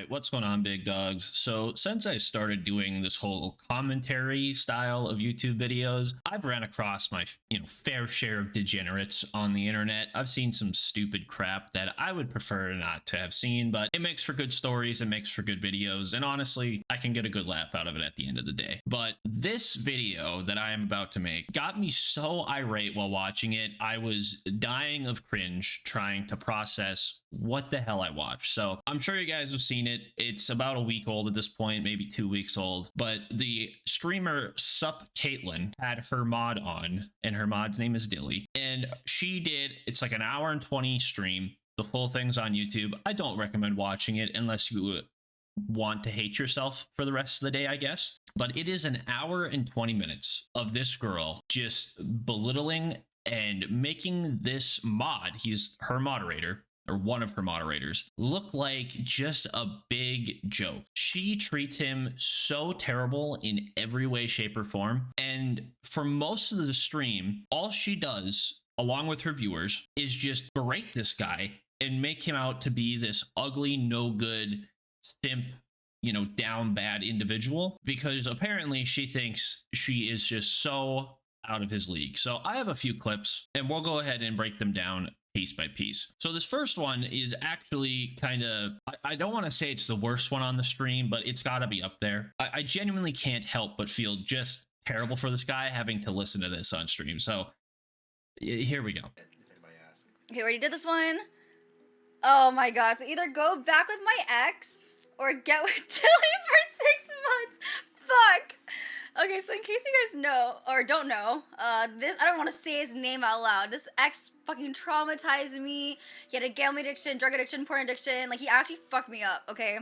Alright, what's going on, big dogs? So since I started doing this whole commentary style of YouTube videos, I've ran across my fair share of degenerates on the internet. I've seen some stupid crap that I would prefer not to have seen, but it makes for good stories, it makes for good videos, and honestly, I can get a good laugh out of it at the end of the day. But this video that I am about to make got me so irate while watching it, I was dying of cringe trying to process what the hell I watched. So I'm sure you guys have seen it. It's about a week old at this point, maybe 2 weeks old. But the streamer Sup Caitlin had her mod on, and her mod's name is Dilly. And she did, it's like an hour and 20 stream. The full thing's on YouTube. I don't recommend watching it unless you want to hate yourself for the rest of the day, I guess. But it is an hour and 20 minutes of this girl just belittling and making this mod, he's her moderator, or one of her moderators, look like just a big joke. She treats him so terrible in every way, shape, or form. And for most of the stream, all she does, along with her viewers, is just berate this guy and make him out to be this ugly, no good, simp, down bad individual, because apparently she thinks she is just so out of his league. So I have a few clips and we'll go ahead and break them down piece by piece. So this first one is actually kind of, I don't want to say it's the worst one on the stream, but it's got to be up there. I genuinely can't help but feel just terrible for this guy having to listen to this on stream. So here we go. Okay, already did this one. Oh my god, so either go back with my ex or get with Dilly for 6 months. Fuck. Okay, so in case you guys know, or don't know, this, I don't want to say his name out loud. This ex fucking traumatized me. He had a gambling addiction, drug addiction, porn addiction. Like, he actually fucked me up, okay?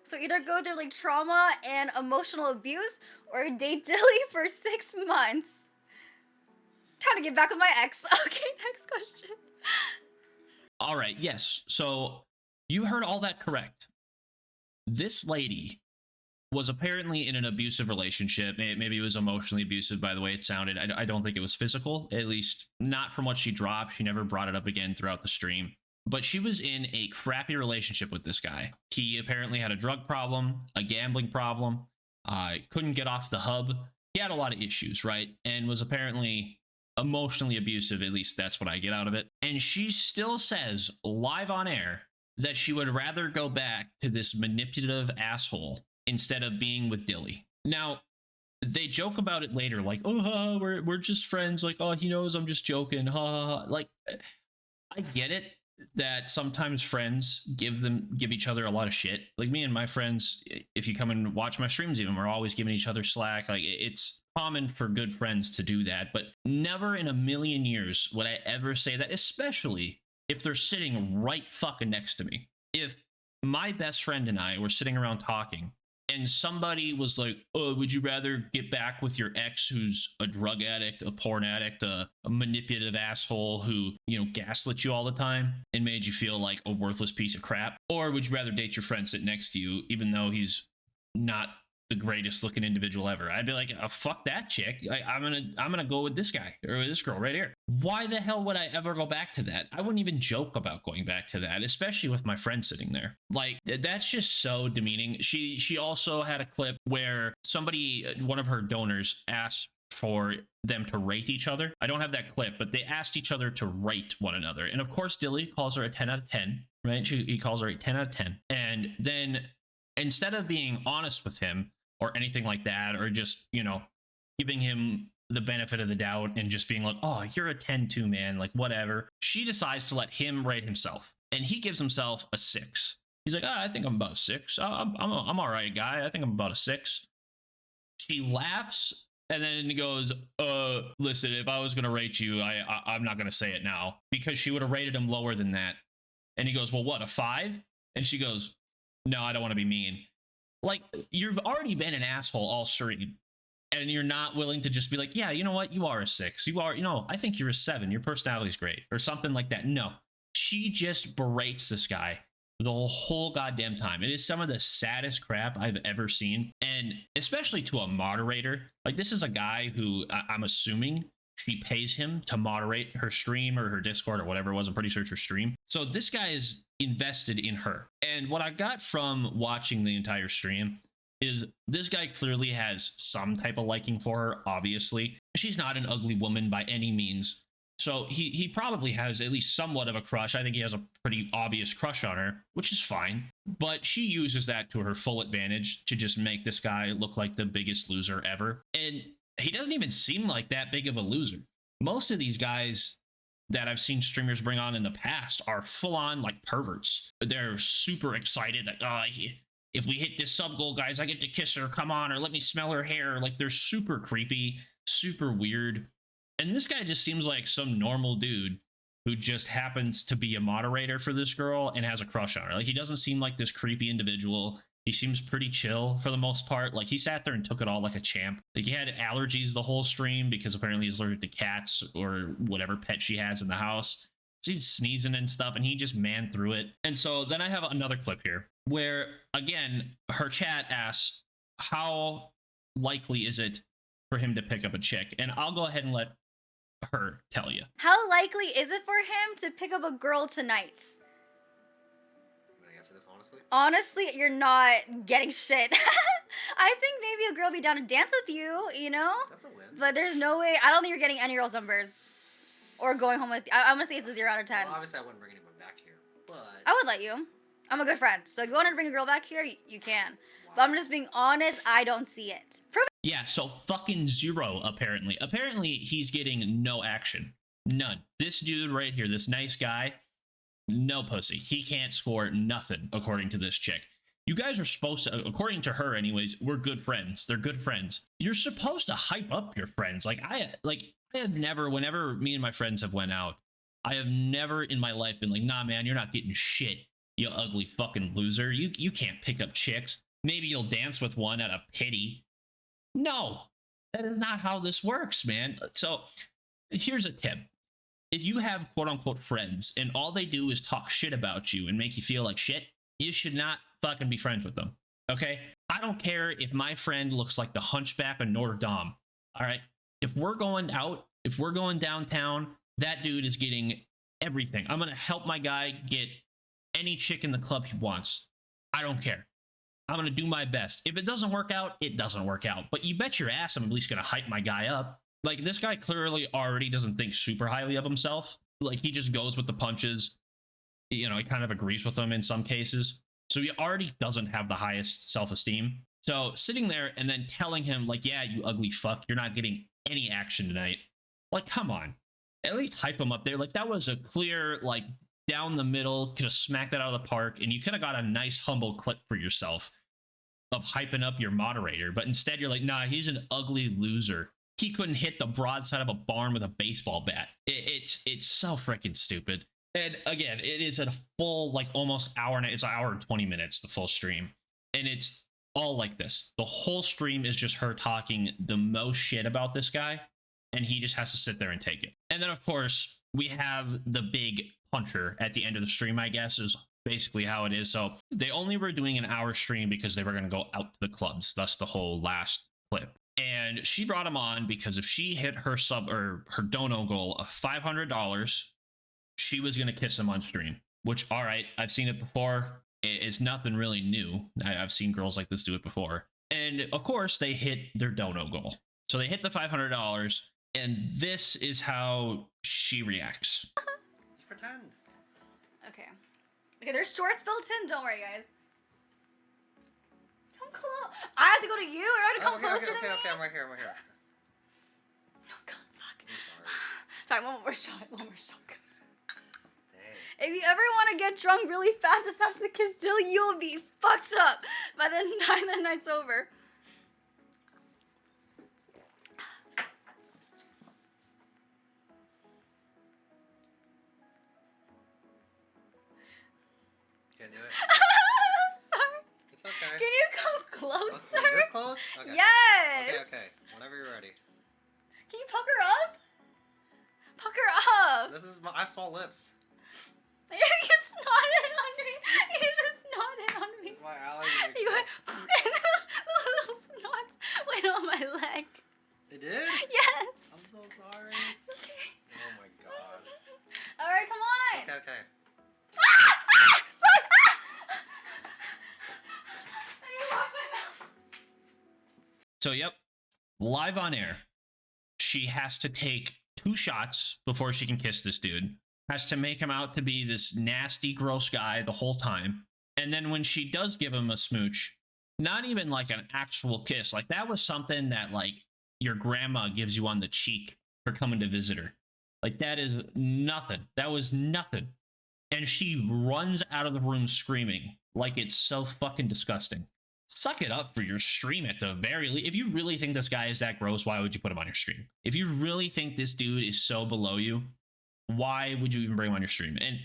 So either go through, like, trauma and emotional abuse, or date Dilly for 6 months. Time to get back with my ex. Okay, next question. All right, yes. So you heard all that correct. This lady was apparently in an abusive relationship. Maybe it was emotionally abusive, by the way it sounded. I don't think it was physical, at least not from what she dropped. She never brought it up again throughout the stream. But she was in a crappy relationship with this guy. He apparently had a drug problem, a gambling problem, couldn't get off the hub. He had a lot of issues, right? And was apparently emotionally abusive, at least that's what I get out of it. And she still says live on air that she would rather go back to this manipulative asshole instead of being with Dilly. Now, they joke about it later, like, oh, we're just friends, like, oh, he knows I'm just joking, ha ha ha. Like, I get it that sometimes friends give each other a lot of shit. Like, me and my friends, if you come and watch my streams even, we're always giving each other slack. Like, it's common for good friends to do that, but never in a million years would I ever say that, especially if they're sitting right fucking next to me. If my best friend and I were sitting around talking, and somebody was like, oh, would you rather get back with your ex who's a drug addict, a porn addict, a manipulative asshole who, gaslit you all the time and made you feel like a worthless piece of crap? Or would you rather date your friend sit next to you, even though he's not the greatest looking individual ever? I'd be like, oh, fuck that chick. I'm gonna go with this guy or this girl right here. Why the hell would I ever go back to that? I wouldn't even joke about going back to that, especially with my friend sitting there. Like, that's just so demeaning. She also had a clip where somebody, one of her donors, asked for them to rate each other. I don't have that clip, but they asked each other to rate one another. And of course, Dilly calls her a 10 out of 10, right? He calls her a 10 out of 10. And then instead of being honest with him or anything like that, or just, giving him the benefit of the doubt and just being like, oh, you're a 10 too, man, like, whatever, she decides to let him rate himself. And he gives himself a 6. He's like, I think I'm about a 6. I'm all right, guy. I think I'm about a 6. She laughs and then goes, listen, if I was going to rate you, I'm not going to say it now, because she would have rated him lower than that. And he goes, well, what, a 5? And she goes, no, I don't want to be mean. Like, you've already been an asshole all stream, and you're not willing to just be like, yeah, you know what? You are a 6. You are, I think you're a 7. Your personality's great, or something like that. No, she just berates this guy the whole goddamn time. It is some of the saddest crap I've ever seen, and especially to a moderator. Like, this is a guy who I'm assuming she pays him to moderate her stream or her Discord or whatever it was. I'm pretty sure it's her stream. So this guy is invested in her. And what I got from watching the entire stream is this guy clearly has some type of liking for her, obviously. She's not an ugly woman by any means. So he probably has at least somewhat of a crush. I think he has a pretty obvious crush on her, which is fine. But she uses that to her full advantage to just make this guy look like the biggest loser ever. And he doesn't even seem like that big of a loser. Most of these guys that I've seen streamers bring on in the past are full-on like perverts. They're super excited that, if we hit this sub goal, guys, I get to kiss her, come on, or let me smell her hair. Like, they're super creepy, super weird. And this guy just seems like some normal dude who just happens to be a moderator for this girl and has a crush on her. Like, he doesn't seem like this creepy individual. He seems pretty chill for the most part. Like, he sat there and took it all like a champ. Like, he had allergies the whole stream because apparently he's allergic to cats or whatever pet she has in the house. So he's sneezing and stuff, and he just manned through it. And so then I have another clip here where, again, her chat asks, how likely is it for him to pick up a chick? And I'll go ahead and let her tell you. How likely is it for him to pick up a girl tonight? I'm gonna answer this honestly. Honestly, you're not getting shit. I think maybe a girl be down to dance with you, you know? That's a win. But there's no way. I don't think you're getting any girls' numbers or going home with. I'm gonna say it's a 0 out of 10. Well, obviously, I wouldn't bring anyone back here, but I would let you. I'm a good friend, so if you want to bring a girl back here, you can. Wow. But I'm just being honest. I don't see it. Prove it. Yeah, so fucking 0, apparently. Apparently, he's getting no action. None. This dude right here, this nice guy, no pussy. He can't score nothing, according to this chick. You guys are supposed to, according to her anyways, we're good friends. They're good friends. You're supposed to hype up your friends. I have never, whenever me and my friends have went out, I have never in my life been like, nah, man, you're not getting shit, you ugly fucking loser. You can't pick up chicks. Maybe you'll dance with one out of pity. No, that is not how this works, man. So here's a tip. If you have quote unquote friends and all they do is talk shit about you and make you feel like shit, you should not fucking be friends with them. Okay? I don't care if my friend looks like the Hunchback of Notre Dame. All right? If we're going out, if we're going downtown, that dude is getting everything. I'm going to help my guy get any chick in the club he wants. I don't care. I'm going to do my best. If it doesn't work out, it doesn't work out. But you bet your ass I'm at least going to hype my guy up. Like, this guy clearly already doesn't think super highly of himself. Like, he just goes with the punches. You know, he kind of agrees with them in some cases. So he already doesn't have the highest self-esteem. So sitting there and then telling him, like, yeah, you ugly fuck, you're not getting any action tonight. Like, come on. At least hype him up there. Like, that was a clear, like, down the middle, could have smacked that out of the park, and you could have got a nice, humble clip for yourself of hyping up your moderator. But instead, you're like, nah, he's an ugly loser. He couldn't hit the broadside of a barn with a baseball bat. It's so freaking stupid. And again, it is a full, like, almost hour, and it's an hour and 20 minutes, the full stream. And it's all like this. The whole stream is just her talking the most shit about this guy, and he just has to sit there and take it. And then, of course, we have the big puncher at the end of the stream, I guess, is basically how it is. So they only were doing an hour stream because they were going to go out to the clubs. Thus the whole last clip. And she brought him on because if she hit her sub or her dono goal of $500, she was going to kiss him on stream, which, all right, I've seen it before. It's nothing really new. I've seen girls like this do it before. And of course they hit their dono goal. So they hit the $500, and this is how she reacts. Let's pretend. Okay. Okay, there's shorts built in. Don't worry, guys. Come close. I have to go to you, or I have to come closer to me. Okay, I'm right here. Oh, God, fuck. I'm Sorry, sorry. one more shot, guys. Dang. If you ever want to get drunk really fast, just have to kiss Dilly. You'll be fucked up by the time the night's over. Can't do it. Sorry. It's okay. Can you come closer? Okay, this close? Okay. Yes. Okay. Whenever you're ready. Can you pucker up? Pucker up. I have small lips. You just snotted on me. You just snotted on me. This is my allergy. You went, little snots went on my leg. It did? Yes. I'm so sorry. Okay. Oh my god. Alright, come on! Okay, okay. Sorry! I need to wash my mouth. So, yep, live on air. She has to take 2 shots before she can kiss this dude. Has to make him out to be this nasty, gross guy the whole time. And then when she does give him a smooch, not even like an actual kiss. Like that was something that like your grandma gives you on the cheek for coming to visit her. Like that is nothing. That was nothing. And she runs out of the room screaming like it's so fucking disgusting. Suck it up for your stream at the very least. If you really think this guy is that gross, why would you put him on your stream? If you really think this dude is so below you, why would you even bring him on your stream? And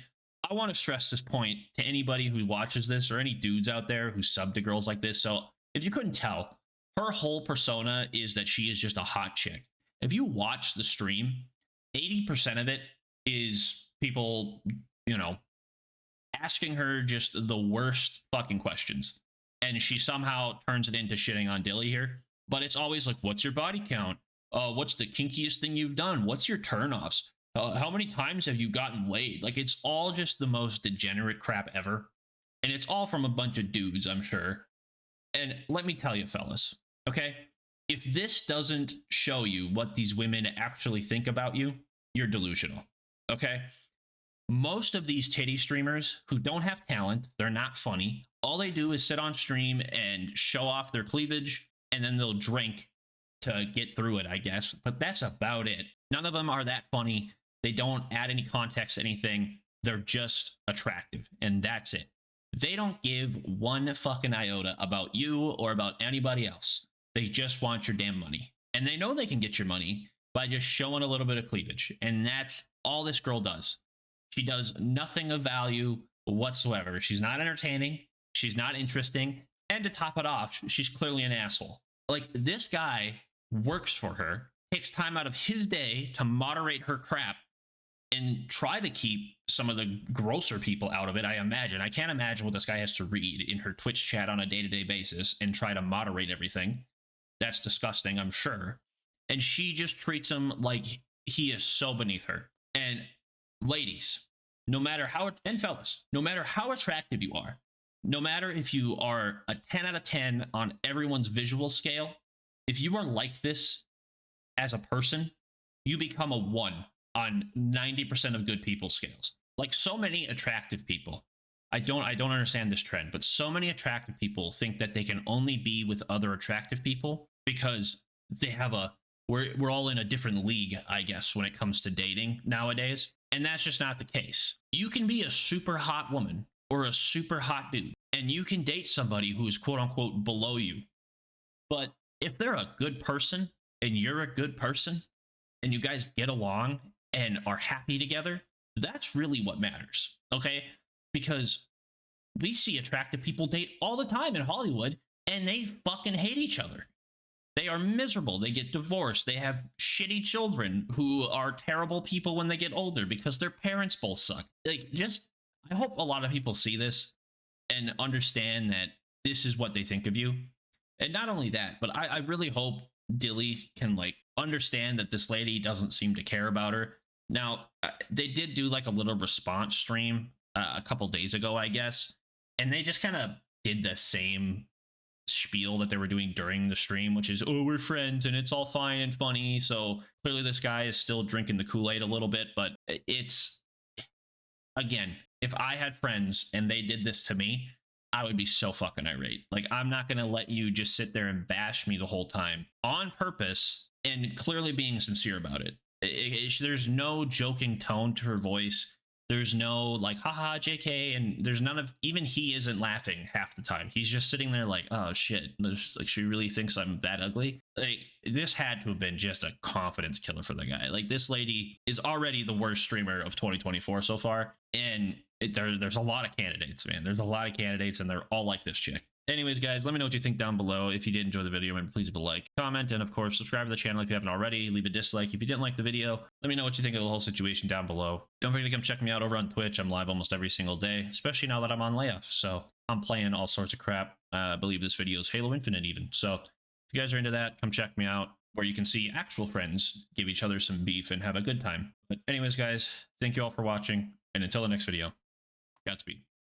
I want to stress this point to anybody who watches this or any dudes out there who sub to girls like this. So if you couldn't tell, her whole persona is that she is just a hot chick. If you watch the stream, 80% of it is people, you know, asking her just the worst fucking questions. And she somehow turns it into shitting on Dilly here. But it's always like, what's your body count? What's the kinkiest thing you've done? What's your turnoffs? How many times have you gotten laid? Like, it's all just the most degenerate crap ever. And it's all from a bunch of dudes, I'm sure. And let me tell you, fellas, okay? If this doesn't show you what these women actually think about you, you're delusional, okay? Most of these titty streamers who don't have talent, they're not funny, all they do is sit on stream and show off their cleavage, and then they'll drink to get through it, I guess. But that's about it. None of them are that funny. They don't add any context to anything. They're just attractive, and that's it. They don't give one fucking iota about you or about anybody else. They just want your damn money. And they know they can get your money by just showing a little bit of cleavage. And that's all this girl does. She does nothing of value whatsoever. She's not entertaining. She's not interesting. And to top it off, she's clearly an asshole. Like, this guy works for her, takes time out of his day to moderate her crap and try to keep some of the grosser people out of it, I imagine. I can't imagine what this guy has to read in her Twitch chat on a day-to-day basis and try to moderate everything. That's disgusting, I'm sure. And she just treats him like he is so beneath her. And ladies, no matter how, and fellas, no matter how attractive you are, no matter if you are a 10 out of 10 on everyone's visual scale, if you are like this as a person, you become a 1 on 90% of good people's scales. Like, so many attractive people, I don't understand this trend, but so many attractive people think that they can only be with other attractive people because they have a, we're all in a different league, I guess, when it comes to dating nowadays. And that's just not the case. You can be a super hot woman or a super hot dude, and you can date somebody who is quote unquote below you. But if they're a good person and you're a good person and you guys get along and are happy together, that's really what matters, okay? Because we see attractive people date all the time in Hollywood and they fucking hate each other. They are miserable. They get divorced. They have shitty children who are terrible people when they get older because their parents both suck. Like, just, I hope a lot of people see this and understand that this is what they think of you. And not only that, but I really hope Dilly can, like, understand that this lady doesn't seem to care about her. Now, they did do, like, a little response stream a couple days ago, I guess, and they just kind of did the same spiel that they were doing during the stream, which is, oh, we're friends and it's all fine and funny. So clearly this guy is still drinking the Kool-Aid a little bit, but it's, again, if I had friends and they did this to me, I would be so fucking irate. Like, I'm not going to let you just sit there and bash me the whole time on purpose and clearly being sincere about it. There's no joking tone to her voice. There's no like, haha, JK, and there's none of, even he isn't laughing half the time. He's just sitting there like, oh shit, there's, like, she really thinks I'm that ugly. Like, this had to have been just a confidence killer for the guy. Like, this lady is already the worst streamer of 2024 so far, and there's a lot of candidates, man. There's a lot of candidates, and they're all like this chick. Anyways, guys, let me know what you think down below. If you did enjoy the video, and please leave a like, comment, and of course, subscribe to the channel if you haven't already. Leave a dislike if you didn't like the video. Let me know what you think of the whole situation down below. Don't forget to come check me out over on Twitch. I'm live almost every single day, especially now that I'm on layoff. So I'm playing all sorts of crap. I believe this video is Halo Infinite even. So if you guys are into that, come check me out. where you can see actual friends give each other some beef and have a good time. But anyways, guys, thank you all for watching, and until the next video, Godspeed.